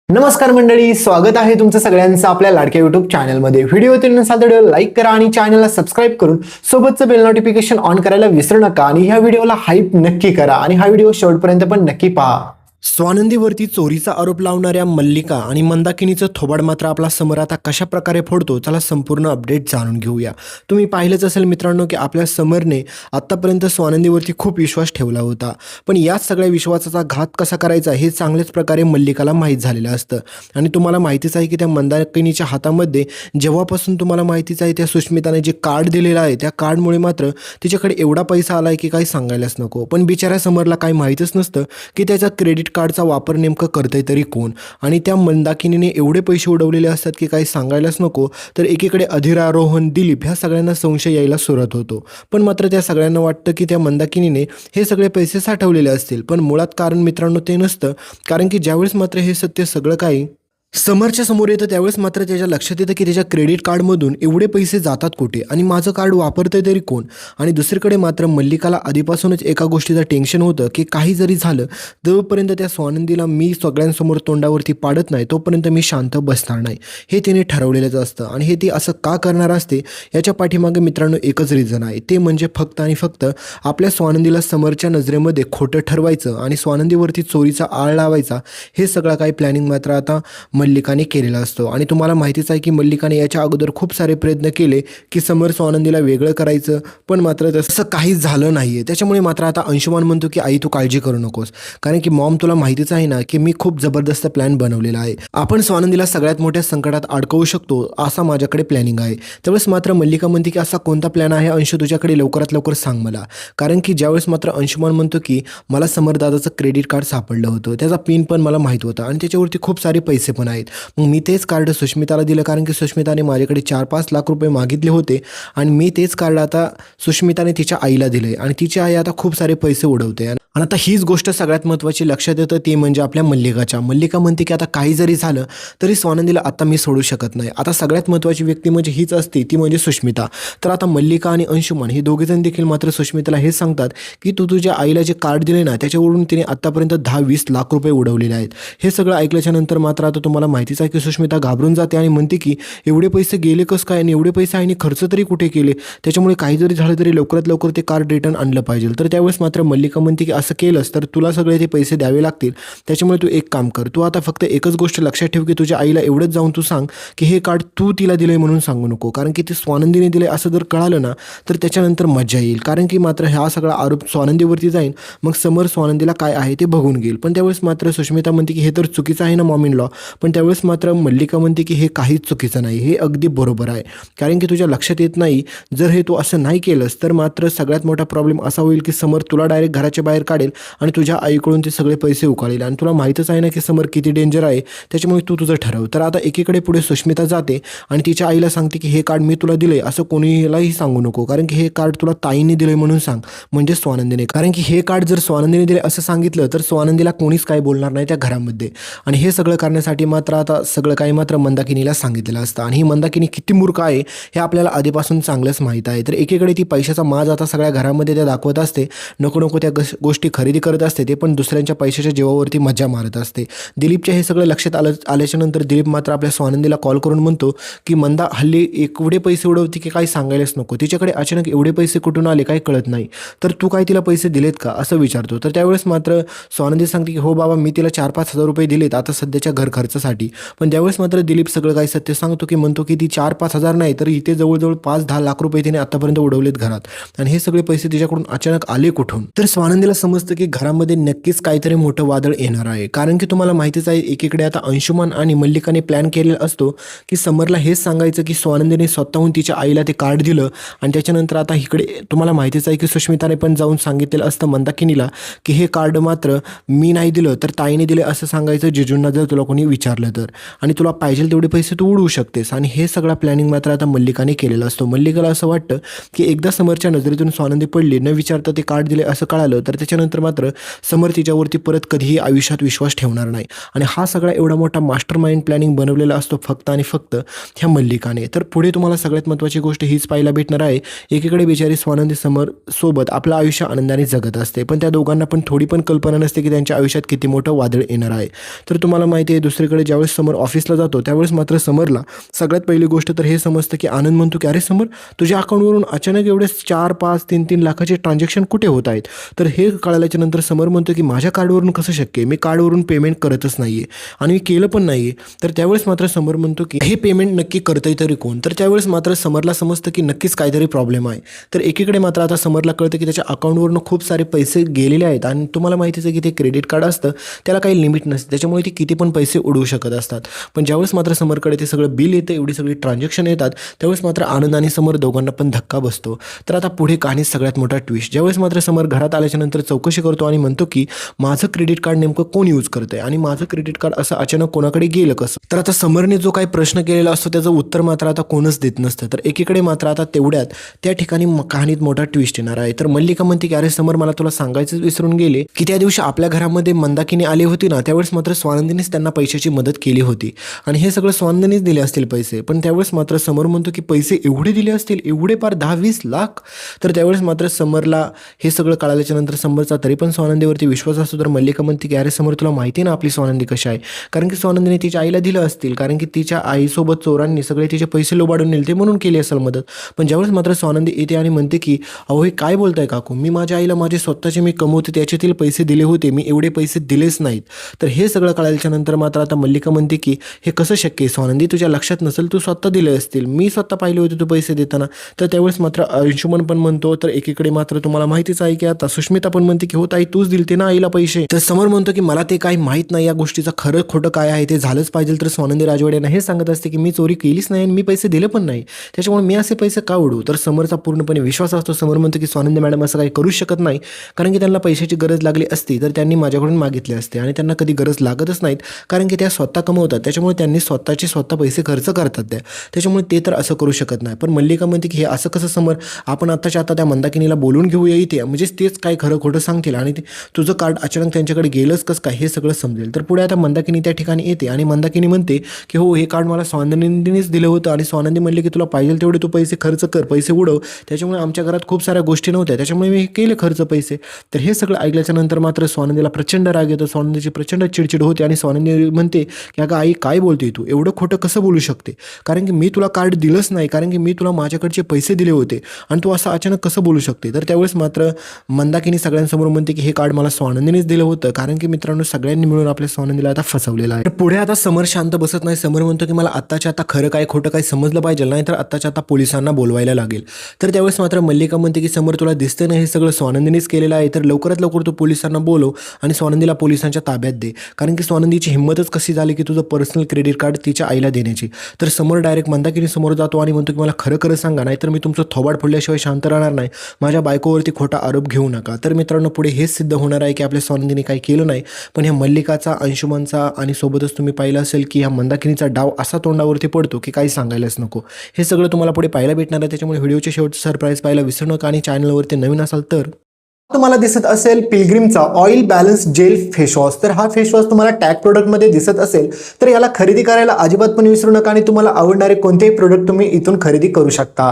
नमस्कार मंडळी, स्वागत आहे तुमचं सगळ्यांचं आपल्या लाडक्या युट्यूब चॅनलमध्ये। व्हिडिओतील नसाल तर व्हिडिओ लाईक करा आणि चॅनलला सबस्क्राईब करून सोबतचं बेल नोटिफिकेशन ऑन करायला विसरू नका आणि ह्या व्हिडिओला हाईप नक्की करा आणि हा व्हिडिओ शेवटपर्यंत पण नक्की पहा। स्वानंदीवरती चोरीचा आरोप लावणाऱ्या मल्लिका आणि मंदाकिनीचं थोबाड मात्र आपला समर आता कशा प्रकारे फोडतो, चला संपूर्ण अपडेट जाणून घेऊया। तुम्ही पाहिलंच असेल मित्रांनो की आपल्या समरने आतापर्यंत स्वानंदीवरती खूप विश्वास ठेवला होता, पण याच सगळ्या विश्वासाचा घात कसा करायचा हे चांगल्याच प्रकारे मल्लिकाला माहीत झालेलं असतं। आणि तुम्हाला माहितीच आहे की त्या मंदाकिनीच्या हातामध्ये जेव्हापासून तुम्हाला माहितीच आहे त्या सुष्मिताने जे कार्ड दिलेलं आहे त्या कार्डमुळे मात्र तिच्याकडे एवढा पैसा आलाय की काही सांगायलाच नको। पण बिचाऱ्या समरला काही माहीतच नसतं की त्याचा क्रेडिट कार्डचा वापर नेमकं करतंय तरी कोण, आणि त्या मंदाकिनीने एवढे पैसे उडवलेले असतात की काही सांगायलाच नको। तर एकीकडे अधीरा, रोहन, दिलीप ह्या सगळ्यांना संशय यायला सुरुवात होतो, पण मात्र त्या सगळ्यांना वाटतं की त्या मंदाकिनीने हे सगळे पैसे साठवलेले असतील, पण मुळात कारण मित्रांनो ते नसतं। कारण की ज्यावेळेस मात्र हे सत्य सगळं काही समरच्या समोर येतं त्यावेळेस मात्र त्याच्या लक्षात येतं की त्याच्या क्रेडिट कार्डमधून एवढे पैसे जातात कुठे आणि माझं कार्ड वापरतंय तरी कोण। आणि दुसरीकडे मात्र मल्लिकाला आधीपासूनच एका गोष्टीचं टेन्शन होतं की काही जरी झालं जोपर्यंत त्या स्वानंदीला मी सगळ्यांसमोर तोंडावरती पाडत नाही तोपर्यंत मी शांत बसणार नाही, हे तिने ठरवलेलंच असतं। आणि हे ती असं का करणार असते याच्या पाठीमागे मित्रांनो एकच रिझन आहे, ते म्हणजे फक्त आणि फक्त आपल्या स्वानंदीला समरच्या नजरेमध्ये खोटं ठरवायचं आणि स्वानंदीवरती चोरीचा आळ लावायचा। हे सगळं काही प्लॅनिंग मात्र आता मल्लिकाने केलेला असतो। आणि तुम्हाला माहितीच आहे की मल्लिकाने याच्या अगोदर खूप सारे प्रयत्न केले की समर स्वानंदीला वेगळं करायचं, पण मात्र तसं काहीच झालं नाहीये। त्याच्यामुळे मात्र आता अंशुमान म्हणतो की आई तू काळजी करू नकोस, कारण की मॉम तुला माहितीच आहे ना की मी खूप जबरदस्त प्लॅन बनवलेला आहे, आपण स्वानंदीला सगळ्यात मोठ्या संकटात अडकवू शकतो असा माझ्याकडे प्लॅनिंग आहे। त्यावेळेस मात्र मल्लिका म्हणते की असा कोणता प्लॅन आहे अंशू, तुझ्याकडे लवकरात लवकर सांग मला। कारण की ज्यावेळेस मात्र अंशुमान म्हणतो की मला समर दादाचं क्रेडिट कार्ड सापडलं होतं, त्याचा पिन पण मला माहीत होता आणि त्याच्यावरती खूप सारे पैसे पण आहेत। मग मी तेच कार्ड सुष्मिताला दिलं, कारण की सुष्मिताने माझ्याकडे 4-5 लाख रुपये मागितले होते आणि मी तेच कार्ड आता सुष्मिताने तिच्या आईला दिले आणि तिची आई आता खूप सारे पैसे उडवते। आणि आता हीच गोष्ट सगळ्यात महत्त्वाची लक्षात येतं ती म्हणजे आपल्या मल्लिका म्हणते की आता काही जरी झालं तरी स्वानंदीला आता मी सोडू शकत नाही। आता सगळ्यात महत्त्वाची व्यक्ती म्हणजे हीच असते, ती म्हणजे सुष्मिता। तर आता मल्लिका आणि अंशुमान हे दोघेजण देखील मात्र सुष्मिताला हे सांगतात की तू तुझ्या आईला जे कार्ड दिले ना त्याच्यावरून तिने आतापर्यंत 10-20 लाख रुपये उडवलेले आहेत। हे सगळं ऐकल्याच्या नंतर मात्र आता तुम्हाला माहितीच आहे की सुष्मिता घाबरून जाते आणि म्हणते की एवढे पैसे गेले कसं काय आणि एवढे पैसे आईने खर्च तरी कुठे केले, त्याच्यामुळे काही जरी झालं तरी लवकरात लवकर ते कार्ड रिटर्न आणलं पाहिजे। तर त्यावेळेस मात्र मल्लिका म्हणते की असं केलंस तर तुला सगळे ते पैसे द्यावे लागतील, त्याच्यामुळे तू एक काम कर, तू आता फक्त एकच गोष्ट लक्षात ठेव की तुझ्या आईला एवढंच जाऊन तू सांग की हे कार्ड तू तिला दिलंय म्हणून सांगू नको, कारण की ते स्वानंदीने दिले असं जर कळालं ना तर त्याच्यानंतर मजा येईल। कारण की मात्र हा सगळा आरोप स्वानंदीवरती जाईल, मग समर स्वानंदीला काय आहे ते बघून घेईल। पण त्यावेळेस मात्र सुष्मिता म्हणते की हे तर चुकीचं आहे ना मॉम इन लॉ, पण त्यावेळेस मात्र मल्लिका म्हणते की हे काहीच चुकीचं नाही, हे अगदी बरोबर आहे। कारण की तुझ्या लक्षात येत नाही जर हे तू असं नाही केलंस तर मात्र सगळ्यात मोठा प्रॉब्लेम असा होईल की समर तुला डायरेक्ट घराच्या बाहेर काढेल आणि तुझ्या आईकडून ते सगळे पैसे उकाळेल। आणि तुला माहीतच आहे ना की समर किती डेंजर आहे, त्याच्यामुळे तू तुझं ठरव। तर आता एकीकडे पुढे सुष्मिता जाते आणि तिच्या आईला सांगते की हे कार्ड मी तुला दिले असं कोणीलाही सांगू नको, कारण की हे कार्ड तुला ताईने दिले म्हणून सांग, म्हणजे स्वानंदीने। कारण की हे कार्ड जर स्वानंदीने दिले असं सांगितलं तर स्वानंदीला कोणीच काय बोलणार नाही त्या घरामध्ये। आणि हे सगळं करण्यासाठी मात्र आता सगळं काही मात्र मंदाकिनीला सांगितलेलं असतं आणि ही मंदाकिनी किती मूर्ख आहे हे आपल्याला आधीपासून चांगलंच माहीत आहे। तर एकीकडे ती पैशाचा माज आता सगळ्या घरामध्ये त्या दाखवत असते, नको नको त्या गोष्टी खरेदी करत असते, ते पण दुसऱ्यांच्या पैशाच्या जीवावरती मजा मारत असते। दिलीपच्या हे सगळं लक्षात आल्याच्या नंतर दिलीप मात्र आपल्या स्वानंदीला कॉल करून म्हणतो की मंदा हल्ली एवढे पैसे उडवते की काही सांगायलाच नको, तिच्याकडे अचानक एवढे पैसे कुठून आले काही कळत नाही, तर तू काय तिला पैसे दिलेत का असं विचारतो। तर त्यावेळेस मात्र स्वानंदी सांगते की हो बाबा मी तिला 4-5 हजार रुपये दिलेत आता सध्याच्या घर खर्चासाठी। पण त्यावेळेस मात्र दिलीप सगळं काही सत्य सांगतो की म्हणतो की ती 4-5 हजार नाही तर इथे जवळजवळ 5-10 लाख रुपये तिने आतापर्यंत उडवलेत घरात, आणि हे सगळे पैसे तिच्याकडून अचानक आले कुठून। तर स्वानंदीला समजतं की घरामध्ये नक्कीच काहीतरी मोठं वादळ येणार आहे, कारण की तुम्हाला माहितीच आहे एकीकडे आता अंशुमान आणि मल्लिकाने प्लॅन केलेला असतो की समरला हेच सांगायचं की स्वानंदीने स्वतःहून तिच्या आईला ते कार्ड दिलं, आणि त्याच्यानंतर आता इकडे तुम्हाला माहितीच आहे की सुष्मिताने पण जाऊन सांगितलेलं असतं मंदाकिनीला की हे कार्ड मात्र मी नाही दिलं तर ताईने दिले असं सांगायचं जिजूंना जर तुला कोणी विचारलं तर, आणि तुला पाहिजे तेवढे पैसे तू उडवू शकतेस। आणि हे सगळा प्लॅनिंग मात्र आता मल्लिकाने केलेला असतो। मल्लिकाला असं वाटतं की एकदा समरच्या नजरेतून स्वानंदी पडली, न विचारता ते कार्ड दिले असं कळालं तर त्याच्यानंतर मात्र समर तिच्यावरती परत कधीही आयुष्यात विश्वास ठेवणार नाही। आणि हा सगळा एवढा मोठा मास्टर माइंड प्लॅनिंग बनवलेला असतो फक्त आणि फक्त ह्या मल्लिकाने। तर पुढे तुम्हाला सगळ्यात महत्त्वाची गोष्ट हीच पाहायला भेटणार आहे, एकीकडे बिचारी स्वानंदी समर सोबत आपलं आयुष्य आनंदाने जगत असते, पण त्या दोघांना पण थोडी पण कल्पना नसते की त्यांच्या आयुष्यात किती मोठं वादळ येणार आहे। तर तुम्हाला माहिती आहे दुसरीकडे ज्यावेळेस समर ऑफिसला जातो त्यावेळेस मात्र समरला सगळ्यात पहिली गोष्ट तर हे समजतं की आनंद म्हणतो की अरे समर, तुझ्या अकाउंटवरून अचानक एवढे 4-5-3-3 लाखाचे ट्रान्झॅक्शन कुठे होत आहेत. तर हे कळाल्याच्या नंतर समर म्हणतो की माझ्या कार्डवरून कसं शक्य आहे, मी कार्डवरून पेमेंट करतच नाही आहे आणि मी केलं पण नाही आहे. तर त्यावेळेस मात्र समर म्हणतो की हे पेमेंट नक्की करतंय तरी कोण. तर त्यावेळेस मात्र समरला समजतं की नक्कीच काहीतरी प्रॉब्लेम आहे. तर एकीकडे मात्र आता समरला कळतं की त्याच्या अकाउंटवरून खूप सारे पैसे गेलेले आहेत आणि तुम्हाला माहितीच आहे की ते क्रेडिट कार्ड असतं त्याला काही लिमिट नसते, त्याच्यामुळे ते किती पण पैसे उडवू शकत असतात. पण ज्यावेळेस मात्र समरकडे ते सगळं बिल येतं, एवढी सगळी ट्रान्झॅक्शन येतात, त्यावेळेस मात्र आनंद आणि समर दोघांना पण धक्का बसतो. तर आता पुढे कहाणीत सगळ्यात मोठा ट्विस्ट. ज्यावेळेस मात्र समर घरात आल्याच्या नंतर चौकशी करतो आणि म्हणतो की माझं क्रेडिट कार्ड नेमकं कोण यूज करतंय आणि माझं क्रेडिट कार्ड असं अचानक कोणाकडे गेलं कसं. तर आता समरने जो काही प्रश्न केलेला असतो त्याचं उत्तर मात्र आता कोणच देत नसतं. तर एकीकडे मात्र आता तेवढ्यात त्या ठिकाणी कहाणीत मोठा ट्विस्ट येणार आहे. तर मल्लिका म्हणते की अरे समर, मला तुला सांगायचंच विसरून गेले की त्या दिवशी आपल्या घरामध्ये मंदाकिनी आली होती ना, त्यावेळेस मात्र स्वानंदीनेच त्यांना पैशाची मदत केली होती आणि हे सगळं स्वानंदीनेच दिले असतील पैसे. पण त्यावेळेस मात्र समर म्हणतो की पैसे एवढे दिले असतील, एवढे पार 10-20 लाख. तर त्यावेळेस मात्र समरला हे सगळं कळाल्याच्या नंतर समरचा तरी पण स्वानंदीवरती विश्वास असतो. तर मल्लिका म्हणते की अरे समर, तुला माहिती ना आपली स्वानंदी कशी आहे, कारण की स्वानंदीने तिच्या आईला दिलं असतील, कारण की तिच्या आईसोबत चोरांनी सगळे तिचे पैसे लोबाडून नेले म्हणून केली असेल मदत. पण ज्यावेळेस मात्र स्वानंदी येते आणि म्हणते की अहो हे काय बोलताय काकू, मी माझ्या आईला माझे स्वतःचे मी कमवते त्याच्यातील पैसे दिले होते, मी एवढे पैसे दिलेच नाहीत. तर हे सगळं कळाल्याच्या नंतर मात्र आता मल्लिका म्हणते की हे कसं शक्य आहे स्वानंदी, तुझ्या लक्षात नसेल, तू स्वतः दिले असतील, मी स्वतः पाहिले होते तू पैसे देताना. तर त्यावेळेस मात्र अंशुमन पण म्हणतो. तर एकीकडे मात्र तुम्हाला माहितीच आहे की आता सुष्मिता पण म्हणते की हो ताई, तूच दिलते ना आईला पैसे. तर समर म्हणतो की मला ते काही माहीत नाही, या गोष्टीचं खरं खोटं काय आहे ते झालंच पाहिजे. तर स्वानंदी राजवाड्यांना हे सांगत असते की मी चोरी केलीच नाही आणि मी पैसे दिले पण नाही, त्याच्यामुळे मी असे पैसे का उडवू. तर समरचा पूर्णपणे विश्वास असतो. समर म्हणतो की स्वानंदी मॅडम असं काही करूच शकत नाही, कारण की त्यांना पैशाची गरज लागली असती तर त्यांनी माझ्याकडून मागितले असते आणि त्यांना कधी गरज लागतच नाहीत, कारण की त्या स्वतः कमवतात, त्याच्यामुळे त्यांनी स्वतःचे स्वतः पैसे खर्च करतात त्याच्यामुळे ते तर असं करू शकत नाही. पण मल्लिका म्हणते की हे असं कसं समर, आपण आत्ताच्या आता त्या मंदाकिनीला बोलून घेऊया इथे, म्हणजेच तेच काय खरं खोटं सांगतील आणि ते तुझं कार्ड अचानक त्यांच्याकडे गेलंच कसं काय हे सगळं समजेल. तर पुढे आता मंदाकिनी त्या ठिकाणी येते आणि मंदाकिनी म्हणते की हो, हे कार्ड मला स्वानंदीनेच दिलं होतं आणि स्वानंदी म्हणले की तुला पाहिजे तेवढे तू पैसे खर्च कर, पैसे उडव, त्याच्यामुळे आमच्या घरात खूप साऱ्या गोष्टी नव्हत्या, त्याच्यामुळे मी केले खर्च पैसे. तर हे सगळं ऐकल्याच्या नंतर मात्र स्वानंदीला प्रचंड राग येतो, स्वानंदीची प्रचंड चिडचिड होते आणि स्वानंदी म्हणते की अगं आई, काय बोलते तू, एवढं खोटं कसं बोलू शकते, कारण की मी तुला कार्ड दिलंच नाही, कारण की मी तुला माझ्याकडचे पैसे दिले होते आणि तू असं अचानक कसं बोलू शकते. तर त्यावेळेस मात्र मंदाकिनी सगळ्यांसमोर म्हणते की हे कार्ड मला स्वानंदीनेच दिलं होतं, कारण की मित्रांनो सगळ्यांनी मिळून आपल्या स्वानंदीला आता फसवलेलं आहे. पुढे आता समर शांत बसत नाही. समर म्हणतो की मला आत्ताच्या आता खरं काय खोटं काय समजलं पाहिजे, नाही तर आत्ताच्या आता पोलिसांना बोलवायला लागेल. तर त्यावेळेस मात्र मल्लिका म्हणते की समर, तुला दिसते ना हे सगळं स्वानंदीनेच केलेलं आहे, तर लवकरात लवकर तू पोलिसांना बोलव आणि स्वानंदीला पोलिसांच्या ताब्यात दे, कारण की स्वानंदीची हिंमतच कशी झाली की तुझं पर्सनल क्रेडिट कार्ड तिच्या आईला देण्याची. तर समोर डायरेक्ट मंदाकिनी समोर जातो आणि म्हणतो की मला खरं खरं सांगा, नाही तर मी तुमचं थोबाड फोडल्याशिवाय शांत राहणार नाही, माझ्या बायकोवरती खोटा आरोप घेऊ नका. तर मित्रांनो पुढे हेच सिद्ध होणार आहे की आपल्या स्वानंदीने काही केलं नाही, पण ह्या मल्लिकाचा, अंशुमनचा आणि सोबतच तुम्ही पाहिलं असेल की ह्या मंदाकिनीचा डाव असा तोंडावरती पडतो की काही सांगायलाच नको. हे सगळं तुम्हाला पुढे पाहायला भेटणार आहे, त्याच्यामुळे व्हिडिओचे शेवटचं सरप्राईज पाहायला विसरू नका आणि चॅनलवरती नवीन असाल तर. तुम्हाला दिसत असेल पिलग्रिमचा ऑइल बॅलन्स जेल फेसवॉश. तर हा फेसवॉश तुम्हाला टॅग प्रोडक्टमध्ये दिसत असेल तर याला खरेदी करायला अजिबात पण विसरू नका आणि तुम्हाला आवडणारे कोणतेही प्रोडक्ट तुम्ही इथून खरेदी करू शकता.